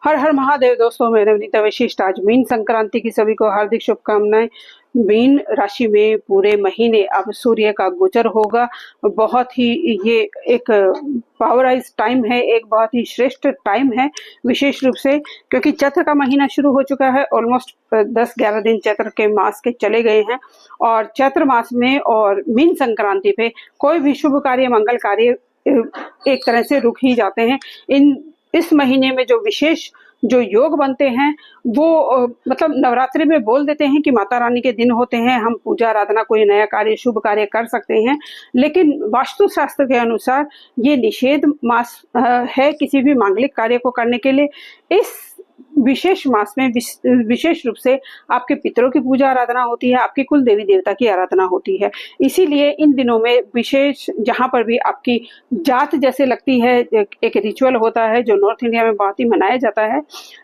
हर हर महादेव दोस्तों, मैं नवनीता वशिष्ठ। आज मीन संक्रांति की सभी को हार्दिक शुभकामनाएं। मीन राशि में पूरे महीने अब सूर्य का गोचर होगा। बहुत ही ये एक पावराइज टाइम है, एक बहुत ही श्रेष्ठ टाइम है, विशेष रूप से क्योंकि चैत्र का महीना शुरू हो चुका है। ऑलमोस्ट 10-11 दिन चैत्र के मास के चले गए हैं और चैत्र मास में और मीन संक्रांति पे कोई भी शुभ कार्य, मंगल कार्य एक तरह से रुक ही जाते हैं। इस महीने में जो विशेष जो योग बनते हैं वो मतलब नवरात्रि में बोल देते हैं कि माता रानी के दिन होते हैं, हम पूजा आराधना कोई नया कार्य, शुभ कार्य कर सकते हैं, लेकिन वास्तु शास्त्र के अनुसार ये निषेध मास है किसी भी मांगलिक कार्य को करने के लिए। इस विशेष मास में विशेष रूप से आपके पितरों की पूजा आराधना होती है, आपकी कुल देवी देवता की आराधना होती है। इसीलिए इन दिनों में विशेष जहाँ पर भी आपकी जात जैसे लगती है, एक रिचुअल होता है जो नॉर्थ इंडिया में बहुत ही मनाया जाता है।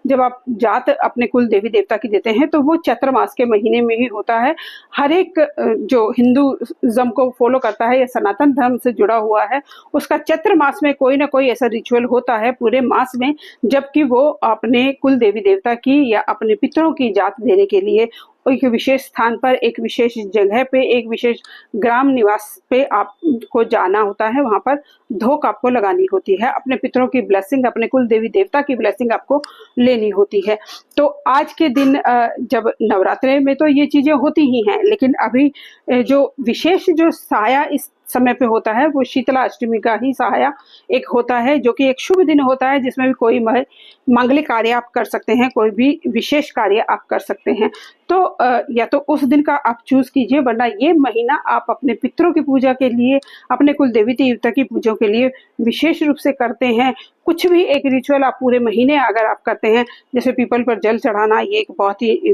जब आप जात अपने कुल देवी देवता की देते हैं तो वो चैत्र मास के महीने में ही होता है। हर एक जो हिंदुज़म को फॉलो करता है या सनातन धर्म से जुड़ा हुआ है, उसका चैत्र मास में कोई ना कोई ऐसा रिचुअल होता है पूरे मास में, जबकि वो अपने कुल देवी देवता की या अपने पितरों की जात देने के लिए एक विशेष स्थान पर, एक विशेष जगह पे, एक विशेष ग्राम निवास पे आपको जाना होता है। वहां पर धोक आपको लगानी होती है, अपने पितरों की ब्लेसिंग, अपने कुल देवी देवता की ब्लेसिंग आपको लेनी होती है। तो आज के दिन जब नवरात्रे में तो ये चीजें होती ही हैं, लेकिन अभी जो विशेष जो साया इस समय पे होता है वो शीतला अष्टमी का ही सहाया एक होता है, जो कि एक शुभ दिन होता है जिसमें भी कोई मांगलिक कार्य आप कर सकते हैं, कोई भी विशेष कार्य आप कर सकते हैं। तो या तो उस दिन का आप चूज कीजिए, वरना ये महीना आप अपने पितरों की पूजा के लिए, अपने कुल देवी देवता की पूजा के लिए विशेष रूप से करते हैं। कुछ भी एक रिचुअल आप पूरे महीने अगर आप करते हैं, जैसे पीपल पर जल चढ़ाना, ये एक बहुत ही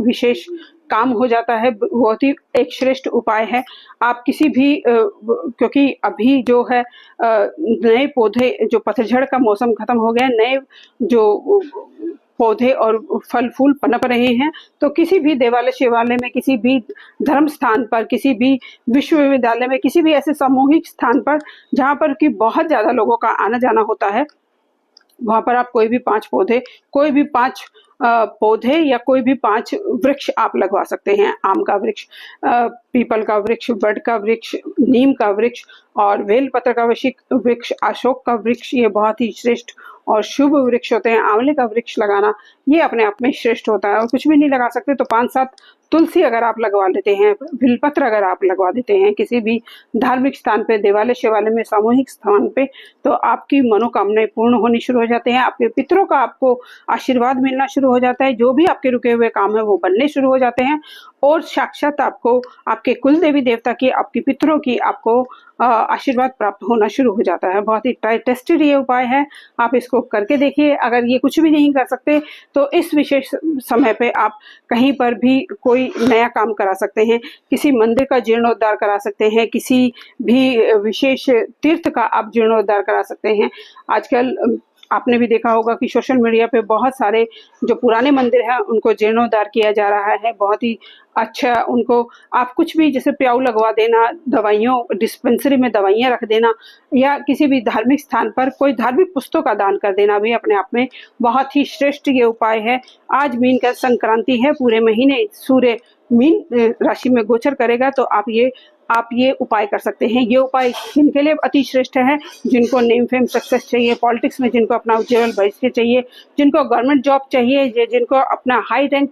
विशेष काम हो जाता है, बहुत ही एक श्रेष्ठ उपाय है। आप किसी भी क्योंकि अभी जो है नए पौधे, जो पतझड़ का मौसम खत्म हो गया, नए जो पौधे और फल फूल पनप रहे हैं, तो किसी भी देवालय शिवालय में, किसी भी धर्म स्थान पर, किसी भी विश्वविद्यालय में, किसी भी ऐसे सामूहिक स्थान पर जहाँ पर कि बहुत ज्यादा लोगों का आना जाना होता है, वहां पर आप कोई भी 5 पौधे, कोई भी 5 पौधे या कोई भी 5 वृक्ष आप लगवा सकते हैं। आम का वृक्ष, पीपल का वृक्ष, बड़ का वृक्ष, नीम का वृक्ष और बेलपत्र का वृक्ष, अशोक का वृक्ष, ये बहुत ही श्रेष्ठ और शुभ वृक्ष होते हैं। आंवले का वृक्ष लगाना ये अपने आप में श्रेष्ठ होता है। और कुछ भी नहीं लगा सकते तो 5-7 तुलसी अगर आप लगवा लेते हैं, बिलपत्र अगर आप लगवा देते हैं किसी भी धार्मिक स्थान पे, देवालय शिवालय में, सामूहिक स्थान पे, तो आपकी मनोकामनाएं पूर्ण होनी शुरू हो जाते हैं। आपके पितरों का आपको आशीर्वाद मिलना शुरू हो जाता है, जो भी आपके रुके हुए काम है वो बनने शुरू हो जाते हैं और साक्षात आपको आपके कुल देवी देवता की, आपके पितरों की आपको आशीर्वाद प्राप्त होना शुरू हो जाता है। बहुत ही टेस्टेड ये उपाय है, आप इसको करके देखिए। अगर ये कुछ भी नहीं कर सकते तो इस विशेष समय पे आप कहीं पर भी कोई नया काम करा सकते हैं, किसी मंदिर का जीर्णोद्धार करा सकते हैं, किसी भी विशेष तीर्थ का आप जीर्णोद्धार करा सकते हैं। आजकल आपने भी देखा होगा कि सोशल मीडिया पे बहुत सारे जो पुराने मंदिर हैं उनको जीर्णोद्धार किया जा रहा है, बहुत ही अच्छा। उनको आप कुछ भी, जैसे प्याऊ लगवा देना, दवाइयों डिस्पेंसरी में दवाइयाँ रख देना, या किसी भी धार्मिक स्थान पर कोई धार्मिक पुस्तकों का दान कर देना भी अपने आप में बहुत ही श्रेष्ठ ये उपाय है। आज मीन का संक्रांति है, पूरे महीने सूर्य मीन राशि में गोचर करेगा, तो आप ये उपाय कर सकते हैं। ये उपाय जिनके लिए अति श्रेष्ठ है, जिनको नेम फेम सक्सेस चाहिए, पॉलिटिक्स में जिनको अपना उज्जवल भविष्य चाहिए, जिनको गवर्नमेंट जॉब चाहिए, जिनको अपना हाई रैंक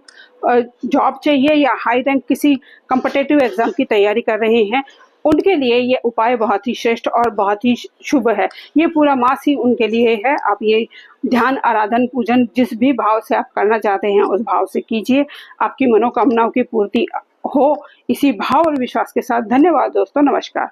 जॉब चाहिए, या हाई रैंक किसी कॉम्पिटिटिव एग्जाम की तैयारी कर रहे हैं, उनके लिए ये उपाय बहुत ही श्रेष्ठ और बहुत ही शुभ है। ये पूरा मास ही उनके लिए है। आप ये ध्यान, आराधन, पूजन जिस भी भाव से आप करना चाहते हैं उस भाव से कीजिए, आपकी मनोकामनाओं की पूर्ति हो, इसी भाव और विश्वास के साथ। धन्यवाद दोस्तों, नमस्कार।